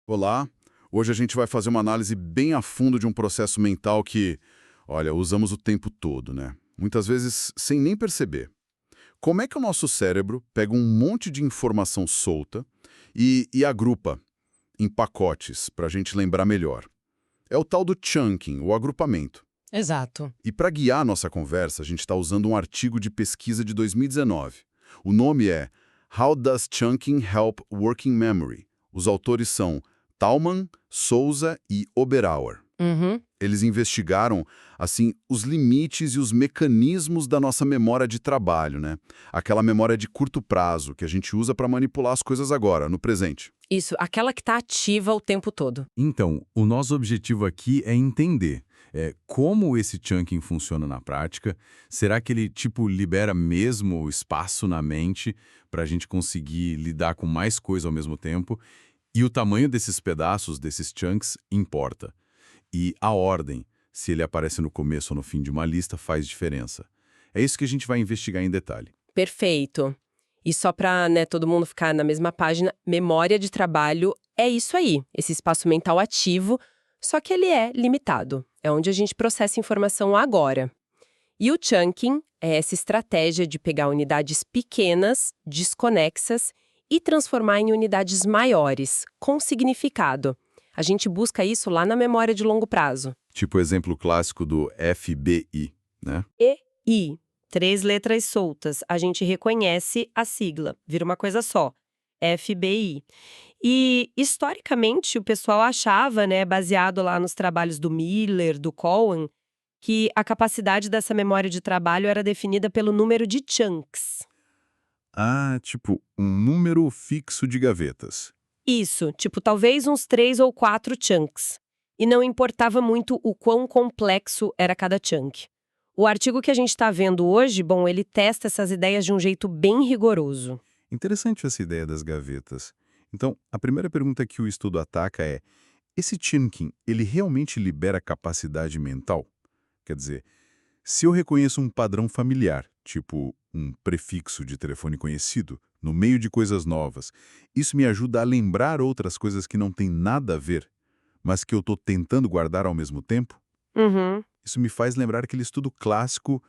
Olá, hoje a gente vai fazer uma análise bem a fundo de um processo mental que, olha, usamos o tempo todo, né? Muitas vezes sem nem perceber. Como é que o nosso cérebro pega um monte de informação solta e agrupa em pacotes para a gente lembrar melhor? É o tal do chunking, o agrupamento. Exato. E para guiar a nossa conversa, a gente está usando um artigo de pesquisa de 2019. O nome é How Does Chunking Help Working Memory? Os autores são Thalmann, Souza e Oberauer. Uhum. Eles investigaram, assim, os limites e os mecanismos da nossa memória de trabalho, né? Aquela memória de curto prazo que a gente usa para manipular as coisas agora, no presente. Isso, aquela que está ativa o tempo todo. Então, o nosso objetivo aqui é entender como esse chunking funciona na prática. Será que ele, libera mesmo o espaço na mente para a gente conseguir lidar com mais coisa ao mesmo tempo? E o tamanho desses pedaços, desses chunks, importa. E a ordem, se ele aparece no começo ou no fim de uma lista, faz diferença. É isso que a gente vai investigar em detalhe. Perfeito. E só para, todo mundo ficar na mesma página, memória de trabalho é isso aí, esse espaço mental ativo, só que ele é limitado. É onde a gente processa informação agora. E o chunking é essa estratégia de pegar unidades pequenas, desconexas, e transformar em unidades maiores, com significado. A gente busca isso lá na memória de longo prazo. Tipo o exemplo clássico do FBI, né? E, 3 letras soltas, a gente reconhece a sigla, vira uma coisa só, FBI. E, historicamente, o pessoal achava, baseado lá nos trabalhos do Miller, do Cohen, que a capacidade dessa memória de trabalho era definida pelo número de chunks. Ah, tipo um número fixo de gavetas. Isso, talvez uns 3 ou 4 chunks. E não importava muito o quão complexo era cada chunk. O artigo que a gente está vendo hoje, bom, ele testa essas ideias de um jeito bem rigoroso. Interessante essa ideia das gavetas. Então, a primeira pergunta que o estudo ataca é: esse chunking, ele realmente libera capacidade mental? Quer dizer, se eu reconheço um padrão familiar, tipo um prefixo de telefone conhecido, no meio de coisas novas, isso me ajuda a lembrar outras coisas que não têm nada a ver, mas que eu estou tentando guardar ao mesmo tempo? Uhum. Isso me faz lembrar aquele estudo clássico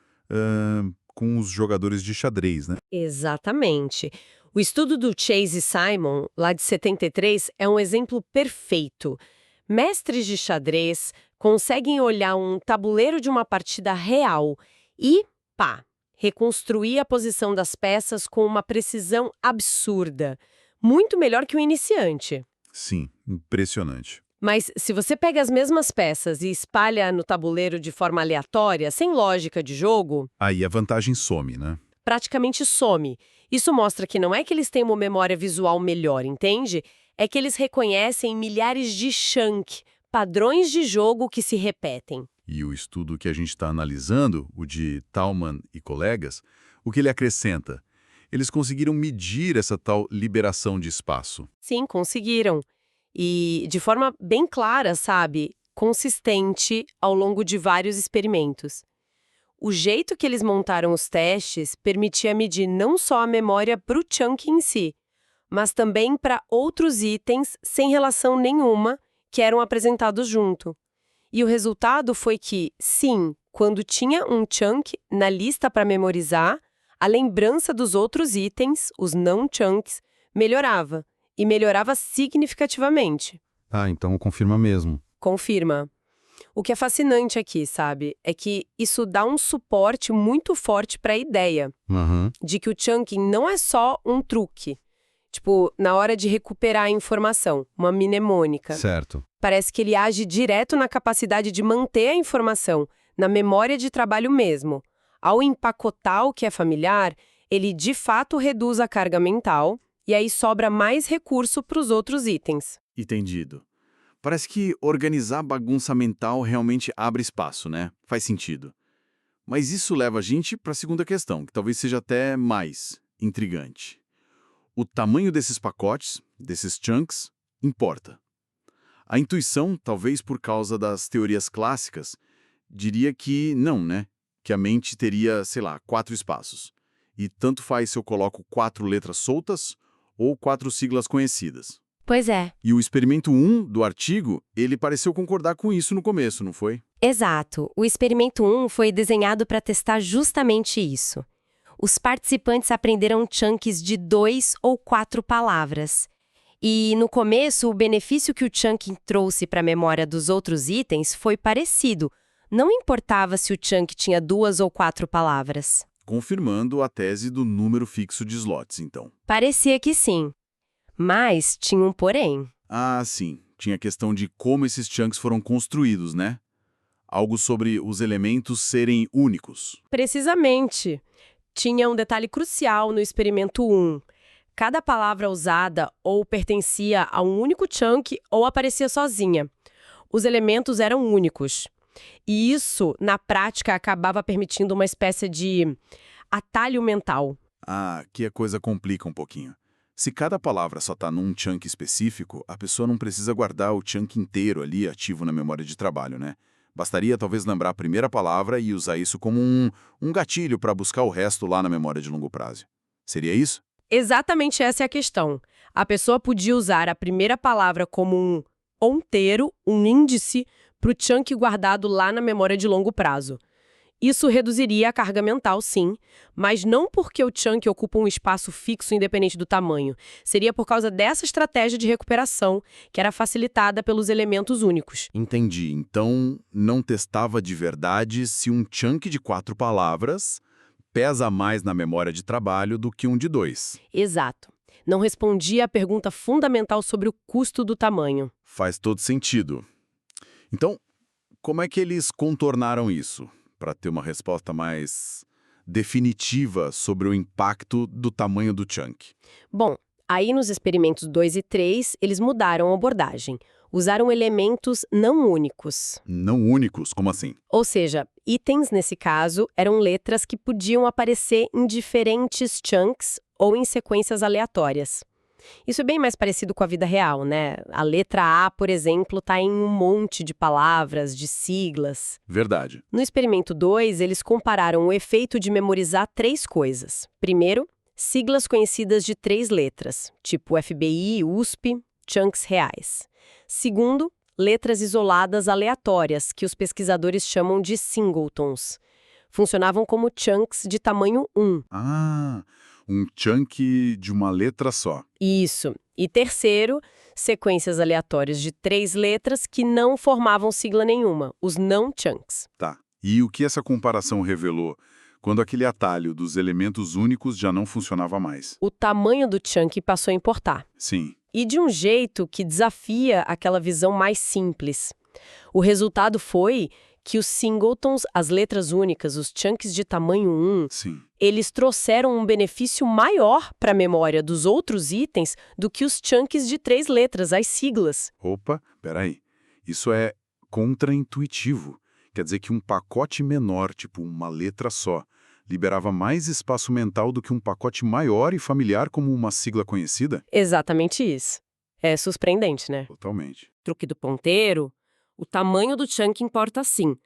com os jogadores de xadrez, né? Exatamente. O estudo do Chase Simon, lá de 73, é um exemplo perfeito. Mestres de xadrez conseguem olhar um tabuleiro de uma partida real e, pá, reconstruir a posição das peças com uma precisão absurda. Muito melhor que o iniciante. Sim, impressionante. Mas se você pega as mesmas peças e espalha no tabuleiro de forma aleatória, sem lógica de jogo, Aí a vantagem some, né? praticamente some. Isso mostra que não é que eles têm uma memória visual melhor, entende? É que eles reconhecem milhares de chunk, padrões de jogo que se repetem. E o estudo que a gente está analisando, o de Thalmann e colegas, o que ele acrescenta? Eles conseguiram medir essa tal liberação de espaço. Sim, conseguiram. E de forma bem clara, sabe? Consistente ao longo de vários experimentos. O jeito que eles montaram os testes permitia medir não só a memória para o chunk em si, mas também para outros itens sem relação nenhuma que eram apresentados junto. E o resultado foi que, sim, quando tinha um chunk na lista para memorizar, a lembrança dos outros itens, os não chunks, melhorava. E melhorava significativamente. Ah, então confirma mesmo. Confirma. O que é fascinante aqui, sabe, é que isso dá um suporte muito forte para a ideia Uhum. de que o chunking não é só um truque. Na hora de recuperar a informação, uma mnemônica. Certo. Parece que ele age direto na capacidade de manter a informação, na memória de trabalho mesmo. Ao empacotar o que é familiar, ele de fato reduz a carga mental e aí sobra mais recurso para os outros itens. Entendido. Parece que organizar bagunça mental realmente abre espaço, né? Faz sentido. Mas isso leva a gente para a segunda questão, que talvez seja até mais intrigante. O tamanho desses pacotes, desses chunks, importa. A intuição, talvez por causa das teorias clássicas, diria que não, né? Que a mente teria, 4 espaços. E tanto faz se eu coloco 4 letras soltas ou 4 siglas conhecidas. Pois é. E o experimento 1 do artigo, ele pareceu concordar com isso no começo, não foi? Exato. O experimento 1 foi desenhado para testar justamente isso. Os participantes aprenderam chunks de 2 ou 4 palavras. E, no começo, o benefício que o chunking trouxe para a memória dos outros itens foi parecido. Não importava se o chunk tinha 2 ou 4 palavras. Confirmando a tese do número fixo de slots, então. Parecia que sim. Mas tinha um porém. Ah, sim. Tinha a questão de como esses chunks foram construídos, né? Algo sobre os elementos serem únicos. Precisamente. Tinha um detalhe crucial no experimento 1. Cada palavra usada ou pertencia a um único chunk ou aparecia sozinha. Os elementos eram únicos. E isso, na prática, acabava permitindo uma espécie de atalho mental. Ah, aqui a coisa complica um pouquinho. Se cada palavra só está num chunk específico, a pessoa não precisa guardar o chunk inteiro ali ativo na memória de trabalho, né? Bastaria talvez lembrar a primeira palavra e usar isso como um gatilho para buscar o resto lá na memória de longo prazo. Seria isso? Exatamente essa é a questão. A pessoa podia usar a primeira palavra como um ponteiro, um índice, para o chunk guardado lá na memória de longo prazo. Isso reduziria a carga mental, sim, mas não porque o chunk ocupa um espaço fixo independente do tamanho. Seria por causa dessa estratégia de recuperação, que era facilitada pelos elementos únicos. Entendi. Então, não testava de verdade se um chunk de 4 palavras pesa mais na memória de trabalho do que um de 2. Exato. Não respondia à pergunta fundamental sobre o custo do tamanho. Faz todo sentido. Então, como é que eles contornaram isso? Para ter uma resposta mais definitiva sobre o impacto do tamanho do chunk. Bom, aí nos experimentos 2 e 3, eles mudaram a abordagem. Usaram elementos não únicos. Não únicos? Como assim? Ou seja, itens, nesse caso, eram letras que podiam aparecer em diferentes chunks ou em sequências aleatórias. Isso é bem mais parecido com a vida real, né? A letra A, por exemplo, está em um monte de palavras, de siglas. Verdade. No experimento 2, eles compararam o efeito de memorizar 3 coisas. Primeiro, siglas conhecidas de 3 letras, tipo FBI, USP, chunks reais. Segundo, letras isoladas aleatórias, que os pesquisadores chamam de singletons. Funcionavam como chunks de tamanho 1. Ah, um chunk de uma letra só. Isso. E terceiro, sequências aleatórias de 3 letras que não formavam sigla nenhuma, os não chunks. Tá. E o que essa comparação revelou quando aquele atalho dos elementos únicos já não funcionava mais? O tamanho do chunk passou a importar. Sim. E de um jeito que desafia aquela visão mais simples. O resultado foi que os singletons, as letras únicas, os chunks de tamanho 1, Sim. eles trouxeram um benefício maior para a memória dos outros itens do que os chunks de 3 letras, as siglas. Opa, peraí. Isso é contraintuitivo. Quer dizer que um pacote menor, tipo uma letra só, liberava mais espaço mental do que um pacote maior e familiar como uma sigla conhecida? Exatamente isso. É surpreendente, né? Totalmente. Truque do ponteiro, o tamanho do chunk importa sim.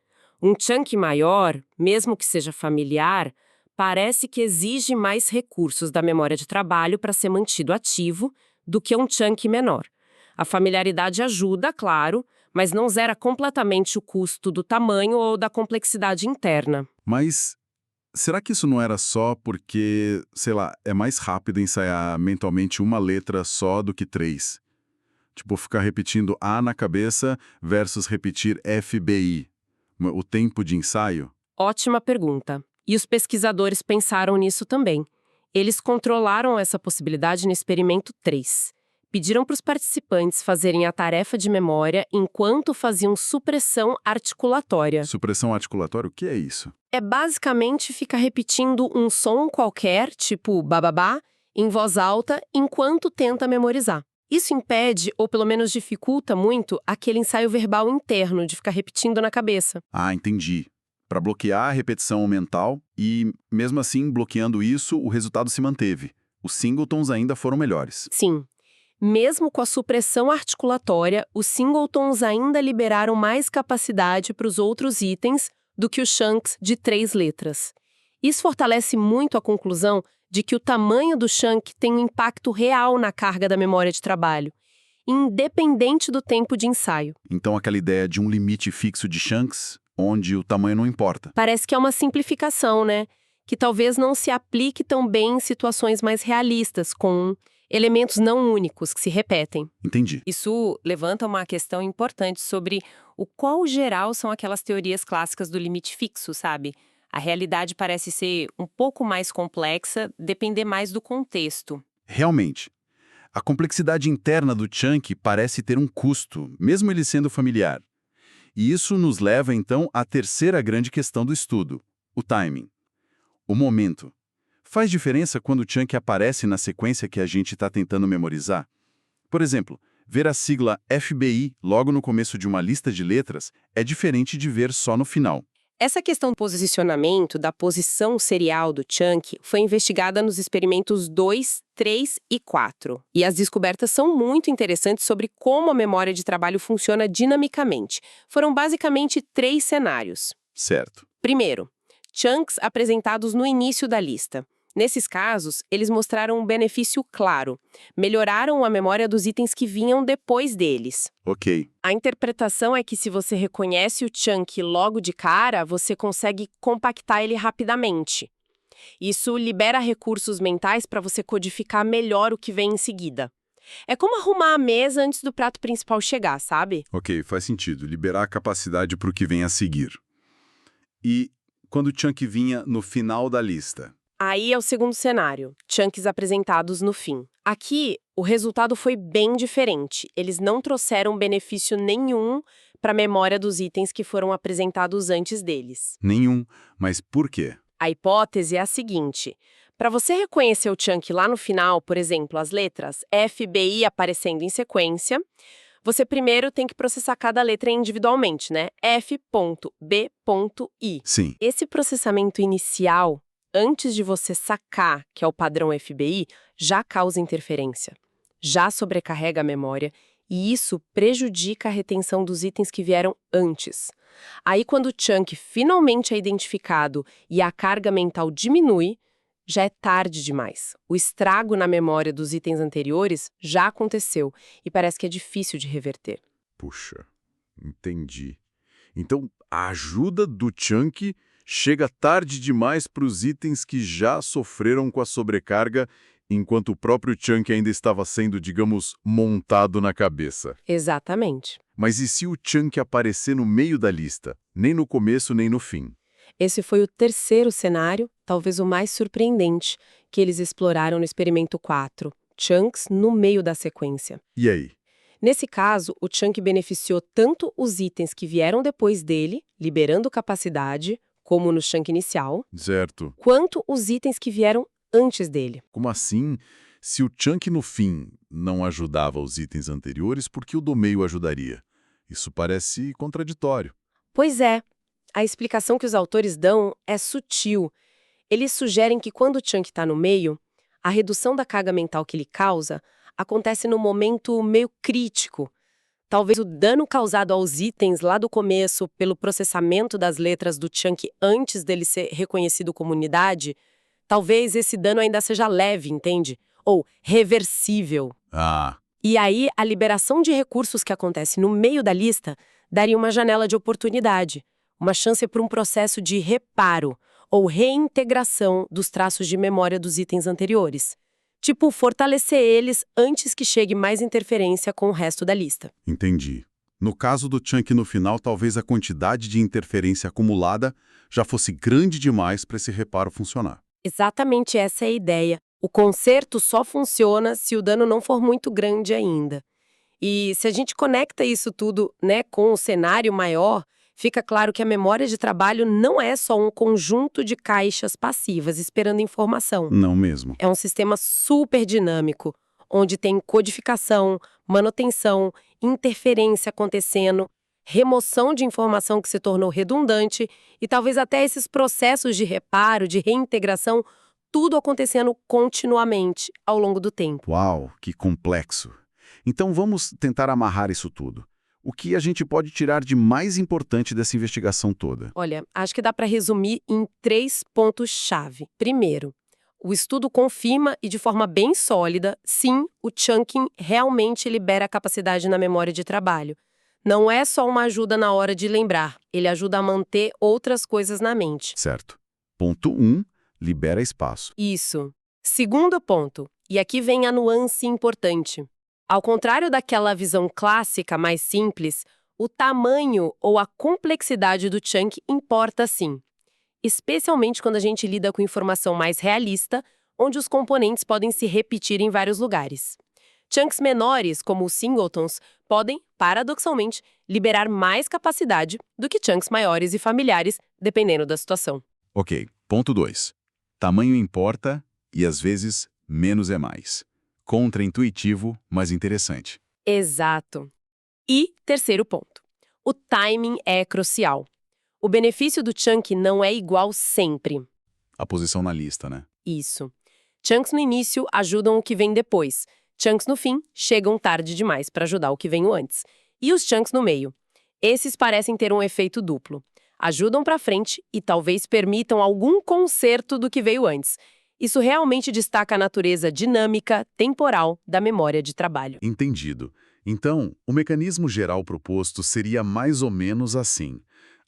Um chunk maior, mesmo que seja familiar, parece que exige mais recursos da memória de trabalho para ser mantido ativo do que um chunk menor. A familiaridade ajuda, claro, mas não zera completamente o custo do tamanho ou da complexidade interna. Mas será que isso não era só porque, sei lá, é mais rápido ensaiar mentalmente uma letra só do que 3? Tipo, ficar repetindo A na cabeça versus repetir FBI. O tempo de ensaio? Ótima pergunta. E os pesquisadores pensaram nisso também. Eles controlaram essa possibilidade no experimento 3. Pediram para os participantes fazerem a tarefa de memória enquanto faziam supressão articulatória. Supressão articulatória, o que é isso? É basicamente ficar repetindo um som qualquer, tipo bababá, em voz alta, enquanto tenta memorizar. Isso impede, ou pelo menos dificulta muito, aquele ensaio verbal interno de ficar repetindo na cabeça. Ah, entendi. Para bloquear a repetição mental e, mesmo assim, bloqueando isso, o resultado se manteve. Os singletons ainda foram melhores. Sim. Mesmo com a supressão articulatória, os singletons ainda liberaram mais capacidade para os outros itens do que os chunks de 3 letras. Isso fortalece muito a conclusão de que o tamanho do chunk tem um impacto real na carga da memória de trabalho. independente do tempo de ensaio. Então aquela ideia de um limite fixo de chunks, onde o tamanho não importa. Parece que é uma simplificação, né? Que talvez não se aplique tão bem em situações mais realistas, com elementos não únicos que se repetem. Entendi. Isso levanta uma questão importante sobre o quão geral são aquelas teorias clássicas do limite fixo, sabe? A realidade parece ser um pouco mais complexa, depender mais do contexto. Realmente. A complexidade interna do chunk parece ter um custo, mesmo ele sendo familiar. E isso nos leva, então, à terceira grande questão do estudo, o timing. O momento. Faz diferença quando o chunk aparece na sequência que a gente está tentando memorizar? Por exemplo, ver a sigla FBI logo no começo de uma lista de letras é diferente de ver só no final. Essa questão do posicionamento, da posição serial do chunk, foi investigada nos experimentos 2, 3 e 4. E as descobertas são muito interessantes sobre como a memória de trabalho funciona dinamicamente. Foram basicamente 3 cenários. Certo. Primeiro, chunks apresentados no início da lista. Nesses casos, eles mostraram um benefício claro. Melhoraram a memória dos itens que vinham depois deles. Ok. A interpretação é que se você reconhece o chunk logo de cara, você consegue compactar ele rapidamente. Isso libera recursos mentais para você codificar melhor o que vem em seguida. É como arrumar a mesa antes do prato principal chegar, sabe? Ok, faz sentido. Liberar a capacidade para o que vem a seguir. E quando o chunk vinha no final da lista? Aí é o segundo cenário, chunks apresentados no fim. Aqui, o resultado foi bem diferente. Eles não trouxeram benefício nenhum para a memória dos itens que foram apresentados antes deles. Nenhum. Mas por quê? A hipótese é a seguinte: para você reconhecer o chunk lá no final, por exemplo, as letras F, B, I aparecendo em sequência, você primeiro tem que processar cada letra individualmente, né? F, B, I. Sim. Esse processamento inicial, antes de você sacar que é o padrão FBI, já causa interferência, já sobrecarrega a memória e isso prejudica a retenção dos itens que vieram antes. Aí, quando o chunk finalmente é identificado e a carga mental diminui, já é tarde demais. O estrago na memória dos itens anteriores já aconteceu e parece que é difícil de reverter. Puxa, entendi. Então, a ajuda do chunk chega tarde demais para os itens que já sofreram com a sobrecarga, enquanto o próprio chunk ainda estava sendo, digamos, montado na cabeça. Exatamente. Mas e se o chunk aparecer no meio da lista? Nem no começo, nem no fim. Esse foi o terceiro cenário, talvez o mais surpreendente, que eles exploraram no experimento 4, chunks no meio da sequência. E aí? Nesse caso, o chunk beneficiou tanto os itens que vieram depois dele, liberando capacidade, como no chunk inicial, Certo. quanto os itens que vieram antes dele. Como assim? Se o chunk no fim não ajudava os itens anteriores, por que o do meio ajudaria? Isso parece contraditório. Pois é, a explicação que os autores dão é sutil. Eles sugerem que quando o chunk está no meio, a redução da carga mental que ele causa acontece num momento meio crítico. Talvez o dano causado aos itens lá do começo pelo processamento das letras do chunk antes dele ser reconhecido como unidade, talvez esse dano ainda seja leve, entende? Ou reversível. Ah, E aí, a liberação de recursos que acontece no meio da lista daria uma janela de oportunidade, uma chance para um processo de reparo ou reintegração dos traços de memória dos itens anteriores. Tipo, fortalecer eles antes que chegue mais interferência com o resto da lista. entendi. No caso do chunk no final, talvez a quantidade de interferência acumulada já fosse grande demais para esse reparo funcionar. Exatamente essa é a ideia. O conserto só funciona se o dano não for muito grande ainda. E se a gente conecta isso tudo, né, com o cenário maior, fica claro que a memória de trabalho não é só um conjunto de caixas passivas esperando informação. Não mesmo. É um sistema super dinâmico, onde tem codificação, manutenção, interferência acontecendo, remoção de informação que se tornou redundante e talvez até esses processos de reparo, de reintegração, tudo acontecendo continuamente ao longo do tempo. Uau, que complexo. Então vamos tentar amarrar isso tudo. O que a gente pode tirar de mais importante dessa investigação toda? Olha, acho que dá para resumir em 3 pontos-chave. Primeiro, O estudo confirma e de forma bem sólida, sim, o chunking realmente libera capacidade na memória de trabalho. Não é só uma ajuda na hora de lembrar, ele ajuda a manter outras coisas na mente. Certo. Ponto 1, libera espaço. Isso. Segundo ponto, e aqui vem a nuance importante. Ao contrário daquela visão clássica mais simples, o tamanho ou a complexidade do chunk importa sim. Especialmente quando a gente lida com informação mais realista, onde os componentes podem se repetir em vários lugares. Chunks menores, como os singletons, podem, paradoxalmente, liberar mais capacidade do que chunks maiores e familiares, dependendo da situação. Ok. Ponto 2. Tamanho importa e, às vezes, menos é mais. Contraintuitivo, mas interessante. Exato. E terceiro ponto. O timing é crucial. O benefício do chunk não é igual sempre. A posição na lista, né? Isso. Chunks no início ajudam o que vem depois. Chunks no fim chegam tarde demais para ajudar o que veio antes. E os chunks no meio? Esses parecem ter um efeito duplo. Ajudam para frente e talvez permitam algum conserto do que veio antes. Isso realmente destaca a natureza dinâmica, temporal da memória de trabalho. Entendido. Então, o mecanismo geral proposto seria mais ou menos assim.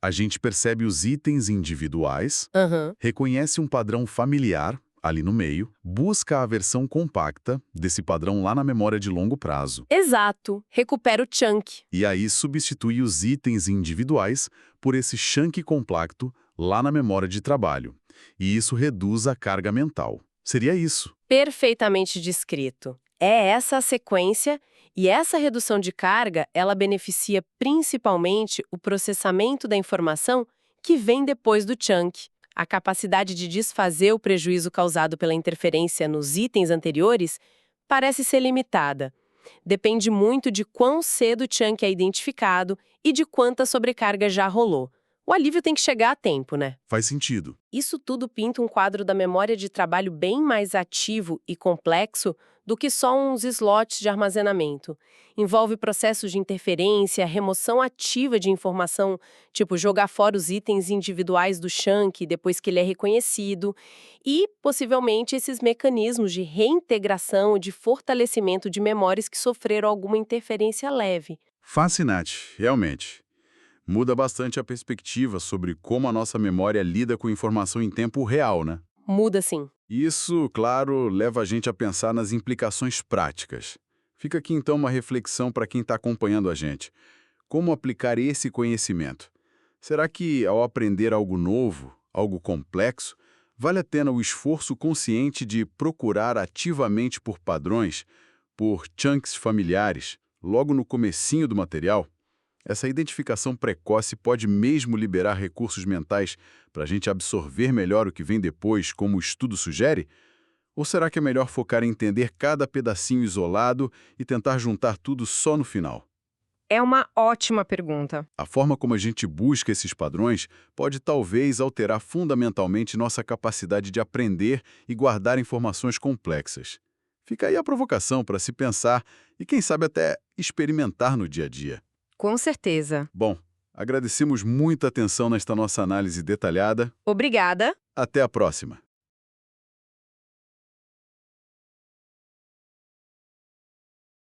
A gente percebe os itens individuais, Aham. reconhece um padrão familiar, ali no meio, busca a versão compacta desse padrão lá na memória de longo prazo. Exato. Recupera o chunk. E aí substitui os itens individuais por esse chunk compacto lá na memória de trabalho. E isso reduz a carga mental. Seria isso. Perfeitamente descrito. É essa a sequência, e essa redução de carga, ela beneficia principalmente o processamento da informação que vem depois do chunk. A capacidade de desfazer o prejuízo causado pela interferência nos itens anteriores parece ser limitada. Depende muito de quão cedo o chunk é identificado e de quanta sobrecarga já rolou. O alívio tem que chegar a tempo, né? Faz sentido. Isso tudo pinta um quadro da memória de trabalho bem mais ativo e complexo do que só uns slots de armazenamento. Envolve processos de interferência, remoção ativa de informação, tipo jogar fora os itens individuais do chunk depois que ele é reconhecido, e, possivelmente, esses mecanismos de reintegração e de fortalecimento de memórias que sofreram alguma interferência leve. Fascinante, realmente. Muda bastante a perspectiva sobre como a nossa memória lida com informação em tempo real, né? Muda sim. Isso, claro, leva a gente a pensar nas implicações práticas. Fica aqui então uma reflexão para quem está acompanhando a gente. Como aplicar esse conhecimento? Será que, ao aprender algo novo, algo complexo, vale a pena o esforço consciente de procurar ativamente por padrões, por chunks familiares, logo no comecinho do material? Essa identificação precoce pode mesmo liberar recursos mentais para a gente absorver melhor o que vem depois, como o estudo sugere? Ou será que é melhor focar em entender cada pedacinho isolado e tentar juntar tudo só no final? É uma ótima pergunta. A forma como a gente busca esses padrões pode talvez alterar fundamentalmente nossa capacidade de aprender e guardar informações complexas. Fica aí a provocação para se pensar e, quem sabe, até experimentar no dia a dia. Com certeza. Bom, agradecemos muita atenção nesta nossa análise detalhada. Obrigada. Até a próxima!